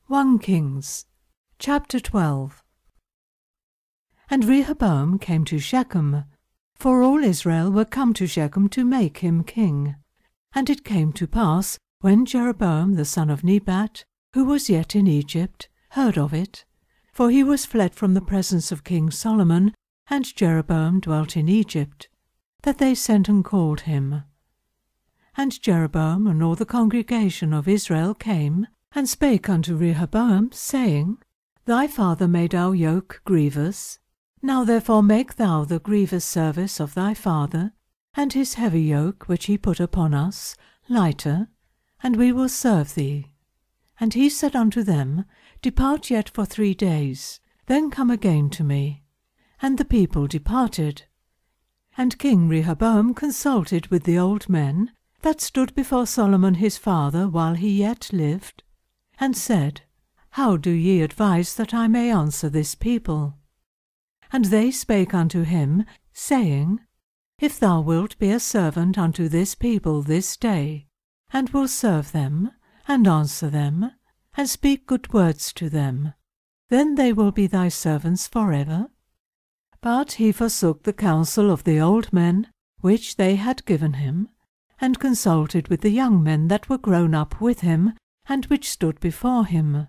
1 Kings, chapter 12. And Rehoboam came to Shechem, for all Israel were come to Shechem to make him king. And it came to pass, when Jeroboam the son of Nebat, who was yet in Egypt, heard of it, for he was fled from the presence of King Solomon, and Jeroboam dwelt in Egypt, that they sent and called him. And Jeroboam and all the congregation of Israel came, and spake unto Rehoboam, saying, Thy father made our yoke grievous. Now therefore make thou the grievous service of thy father, and his heavy yoke which he put upon us, lighter, and we will serve thee. And he said unto them, Depart yet for 3 days, then come again to me. And the people departed. And King Rehoboam consulted with the old men that stood before Solomon his father while he yet lived, and said, How do ye advise that I may answer this people? And they spake unto him, saying, If thou wilt be a servant unto this people this day, and will serve them, and answer them, and speak good words to them, then they will be thy servants forever. But he forsook the counsel of the old men, which they had given him, and consulted with the young men that were grown up with him, and which stood before him.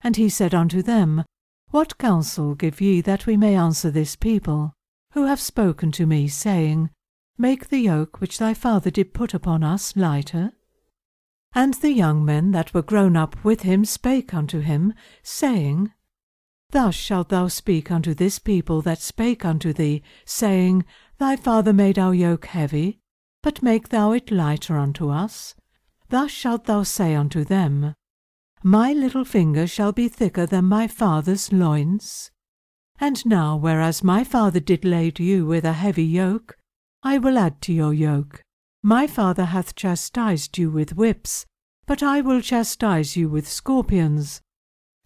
And he said unto them, What counsel give ye that we may answer this people, who have spoken to me, saying, Make the yoke which thy father did put upon us lighter? And the young men that were grown up with him spake unto him, saying, Thus shalt thou speak unto this people that spake unto thee, saying, Thy father made our yoke heavy, but make thou it lighter unto us. Thus shalt thou say unto them, My little finger shall be thicker than my father's loins. And now, whereas my father did lade you with a heavy yoke, I will add to your yoke. My father hath chastised you with whips, but I will chastise you with scorpions.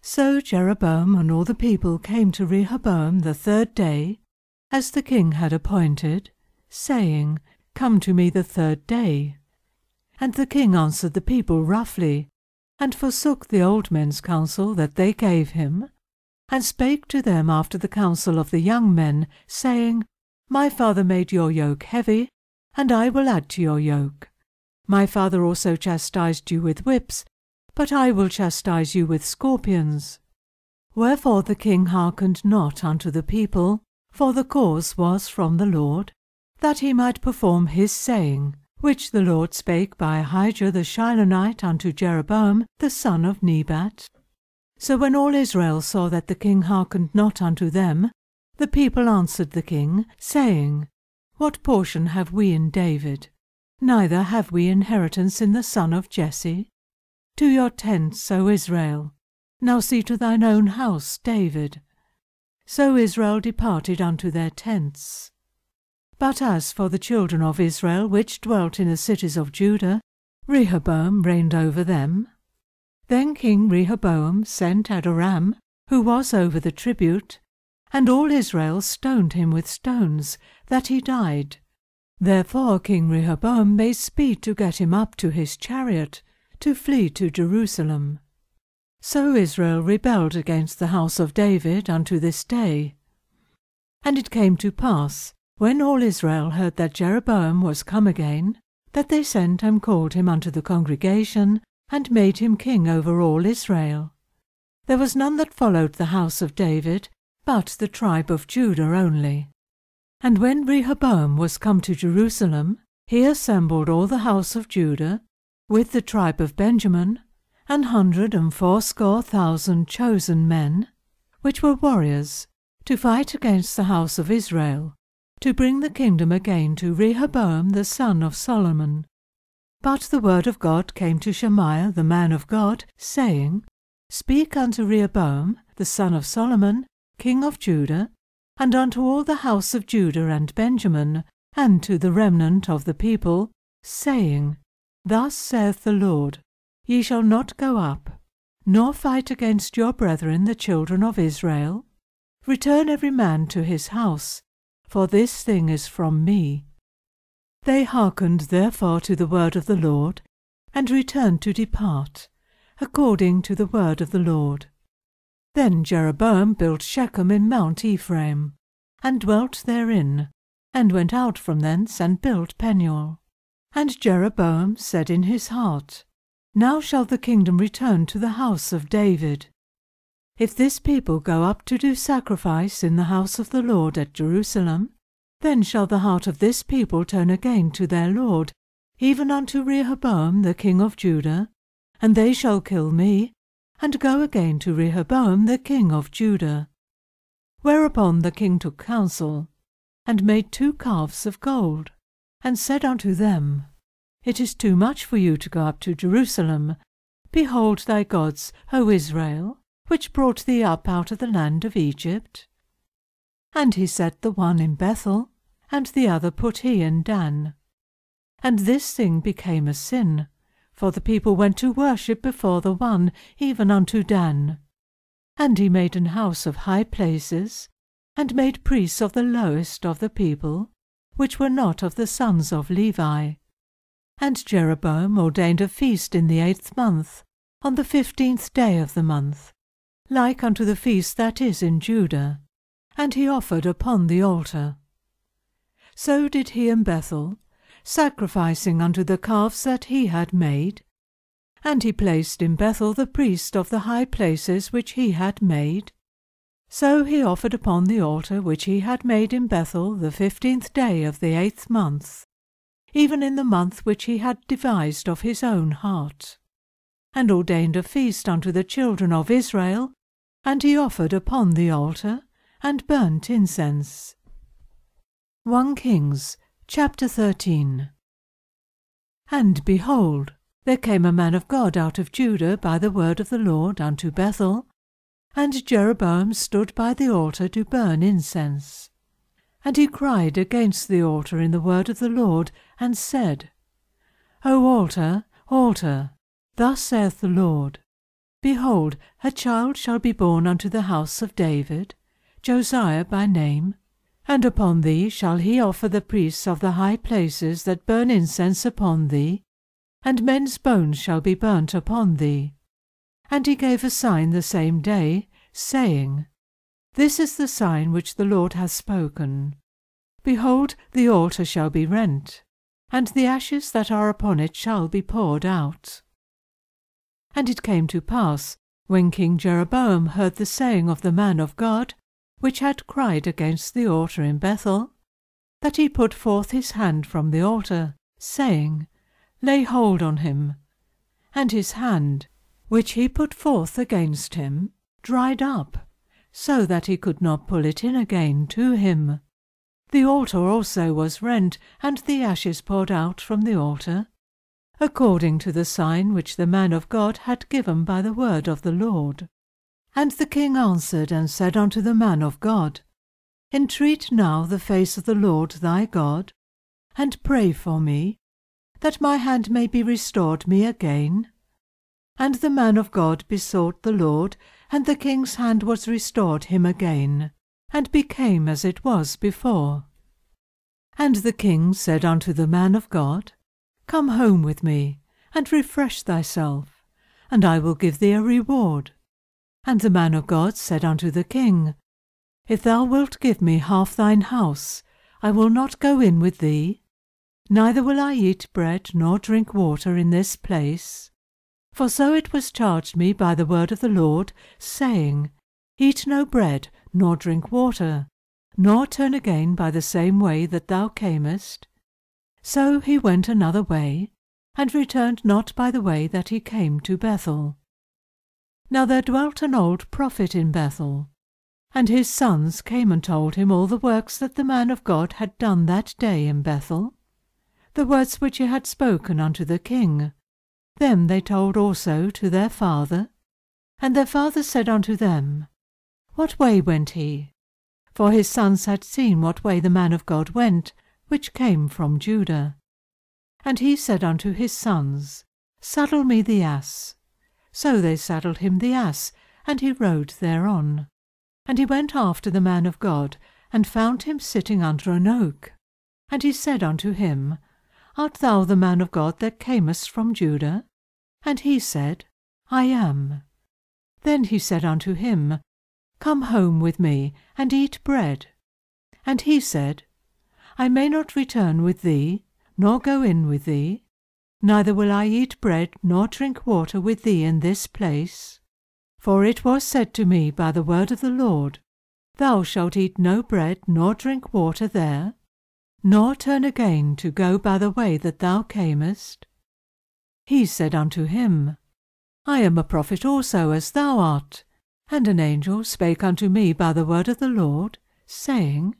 So Jeroboam and all the people came to Rehoboam the 3rd day, as the king had appointed, saying, Come to me the 3rd day. And the king answered the people roughly, and forsook the old men's counsel that they gave him, and spake to them after the counsel of the young men, saying, My father made your yoke heavy, and I will add to your yoke. My father also chastised you with whips, but I will chastise you with scorpions. Wherefore the king hearkened not unto the people, for the cause was from the Lord, that he might perform his saying, which the Lord spake by Ahijah the Shilonite unto Jeroboam the son of Nebat. So when all Israel saw that the king hearkened not unto them, the people answered the king, saying, What portion have we in David? Neither have we inheritance in the son of Jesse. To your tents, O Israel. Now see to thine own house, David. So Israel departed unto their tents. But as for the children of Israel which dwelt in the cities of Judah, Rehoboam reigned over them. Then King Rehoboam sent Adoram, who was over the tribute, and all Israel stoned him with stones, that he died. Therefore King Rehoboam made speed to get him up to his chariot, to flee to Jerusalem. So Israel rebelled against the house of David unto this day. And it came to pass, when all Israel heard that Jeroboam was come again, that they sent and called him unto the congregation, and made him king over all Israel. There was none that followed the house of David, but the tribe of Judah only. And when Rehoboam was come to Jerusalem, he assembled all the house of Judah, with the tribe of Benjamin, 180,000 chosen men, which were warriors, to fight against the house of Israel, to bring the kingdom again to Rehoboam the son of Solomon. But the word of God came to Shemaiah the man of God, saying, Speak unto Rehoboam the son of Solomon, king of Judah, and unto all the house of Judah and Benjamin, and to the remnant of the people, saying, Thus saith the Lord, Ye shall not go up, nor fight against your brethren the children of Israel. Return every man to his house, for this thing is from me. They hearkened therefore to the word of the Lord, and returned to depart, according to the word of the Lord. Then Jeroboam built Shechem in Mount Ephraim, and dwelt therein, and went out from thence and built Peniel. And Jeroboam said in his heart, Now shall the kingdom return to the house of David. If this people go up to do sacrifice in the house of the Lord at Jerusalem, then shall the heart of this people turn again to their Lord, even unto Rehoboam the king of Judah, and they shall kill me, and go again to Rehoboam the king of Judah. Whereupon the king took counsel, and made 2 calves of gold, and said unto them, It is too much for you to go up to Jerusalem. Behold thy gods, O Israel, which brought thee up out of the land of Egypt. And he set the one in Bethel, and the other put he in Dan. And this thing became a sin, for the people went to worship before the one, even unto Dan. And he made an house of high places, and made priests of the lowest of the people, which were not of the sons of Levi. And Jeroboam ordained a feast in the 8th month, on the 15th day of the month, like unto the feast that is in Judah, and he offered upon the altar. So did he in Bethel, sacrificing unto the calves that he had made. And he placed in Bethel the priest of the high places which he had made. So he offered upon the altar which he had made in Bethel the 15th day of the 8th month, even in the month which he had devised of his own heart, and ordained a feast unto the children of Israel, and he offered upon the altar, and burnt incense. 1 Kings chapter 13. And behold, there came a man of God out of Judah by the word of the Lord unto Bethel, and Jeroboam stood by the altar to burn incense. And he cried against the altar in the word of the Lord, and said, O altar, altar, thus saith the Lord, Behold, a child shall be born unto the house of David, Josiah by name, and upon thee shall he offer the priests of the high places that burn incense upon thee, and men's bones shall be burnt upon thee. And he gave a sign the same day, saying, This is the sign which the Lord hath spoken. Behold, the altar shall be rent, and the ashes that are upon it shall be poured out. And it came to pass, when King Jeroboam heard the saying of the man of God, which had cried against the altar in Bethel, that he put forth his hand from the altar, saying, Lay hold on him. And his hand, which he put forth against him, dried up, so that he could not pull it in again to him. The altar also was rent, and the ashes poured out from the altar, according to the sign which the man of God had given by the word of the Lord. And the king answered and said unto the man of God, Entreat now the face of the Lord thy God, and pray for me, that my hand may be restored me again. And the man of God besought the Lord, and the king's hand was restored him again, and became as it was before. And the king said unto the man of God, Come home with me, and refresh thyself, and I will give thee a reward. And the man of God said unto the king, If thou wilt give me half thine house, I will not go in with thee, neither will I eat bread nor drink water in this place. For so it was charged me by the word of the Lord, saying, Eat no bread, nor drink water, nor turn again by the same way that thou camest. So he went another way, and returned not by the way that he came to Bethel. Now there dwelt an old prophet in Bethel, and his sons came and told him all the works that the man of God had done that day in Bethel, the words which he had spoken unto the king. Them they told also to their father. And their father said unto them, What way went he? For his sons had seen what way the man of God went, which came from Judah. And he said unto his sons, Saddle me the ass. So they saddled him the ass, and he rode thereon. And he went after the man of God, and found him sitting under an oak. And he said unto him, Art thou the man of God that camest from Judah? And he said, I am. Then he said unto him, Come home with me, and eat bread. And he said, I may not return with thee, nor go in with thee, neither will I eat bread nor drink water with thee in this place. For it was said to me by the word of the Lord, Thou shalt eat no bread nor drink water there, nor turn again to go by the way that thou camest. He said unto him, I am a prophet also as thou art. And an angel spake unto me by the word of the Lord, saying,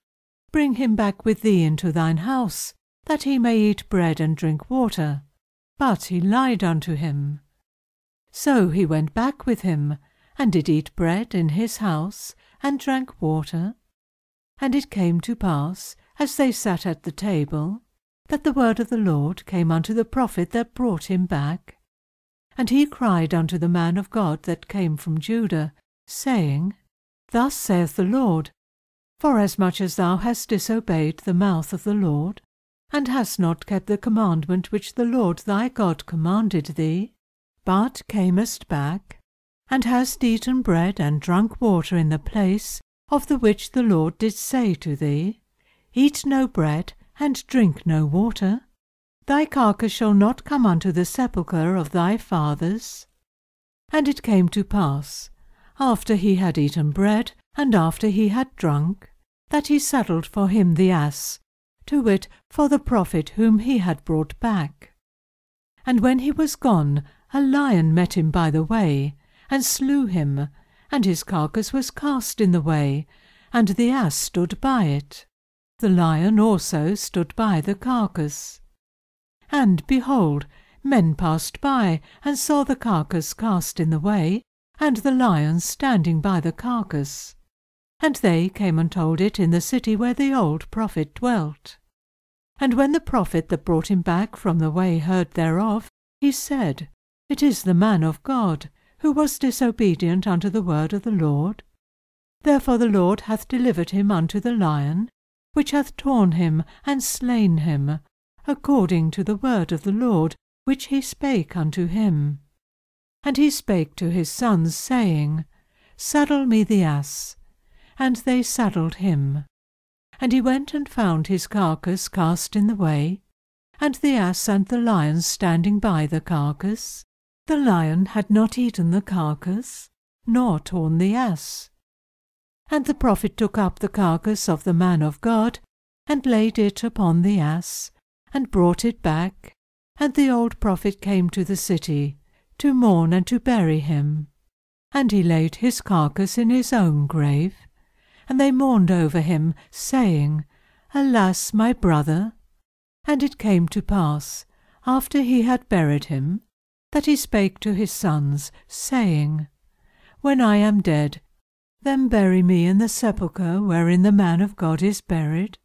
Bring him back with thee into thine house, that he may eat bread and drink water. But he lied unto him. So he went back with him, and did eat bread in his house, and drank water. And it came to pass, as they sat at the table, that the word of the Lord came unto the prophet that brought him back. And he cried unto the man of God that came from Judah, saying, Thus saith the Lord, Forasmuch as thou hast disobeyed the mouth of the Lord, and hast not kept the commandment which the Lord thy God commanded thee, but camest back, and hast eaten bread and drunk water in the place of the which the Lord did say to thee, Eat no bread, and drink no water, thy carcass shall not come unto the sepulchre of thy fathers. And it came to pass, after he had eaten bread, and after he had drunk, that he saddled for him the ass, to wit, for the prophet whom he had brought back. And when he was gone, a lion met him by the way, and slew him, and his carcass was cast in the way, and the ass stood by it. The lion also stood by the carcass. And, behold, men passed by, and saw the carcass cast in the way, and the lion standing by the carcass. And they came and told it in the city where the old prophet dwelt. And when the prophet that brought him back from the way heard thereof, he said, It is the man of God, who was disobedient unto the word of the Lord. Therefore the Lord hath delivered him unto the lion, which hath torn him and slain him, according to the word of the Lord, which he spake unto him. And he spake to his sons, saying, Saddle me the ass. And they saddled him. And he went and found his carcass cast in the way, and the ass and the lion standing by the carcass. The lion had not eaten the carcass, nor torn the ass. And the prophet took up the carcass of the man of God, and laid it upon the ass, and brought it back. And the old prophet came to the city, to mourn and to bury him. And he laid his carcass in his own grave. And they mourned over him, saying, Alas, my brother! And it came to pass, after he had buried him, that he spake to his sons, saying, When I am dead, then bury me in the sepulchre wherein the man of God is buried.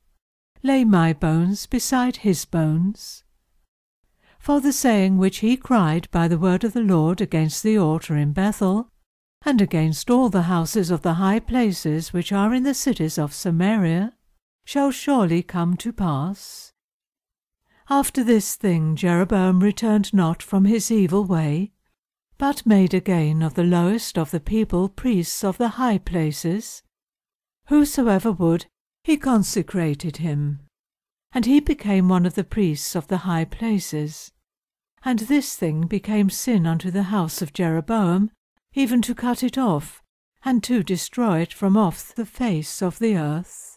Lay my bones beside his bones. For the saying which he cried by the word of the Lord against the altar in Bethel, and against all the houses of the high places which are in the cities of Samaria, shall surely come to pass. After this thing Jeroboam returned not from his evil way, but made again of the lowest of the people priests of the high places. Whosoever would, he consecrated him. And he became one of the priests of the high places. And this thing became sin unto the house of Jeroboam, even to cut it off, and to destroy it from off the face of the earth.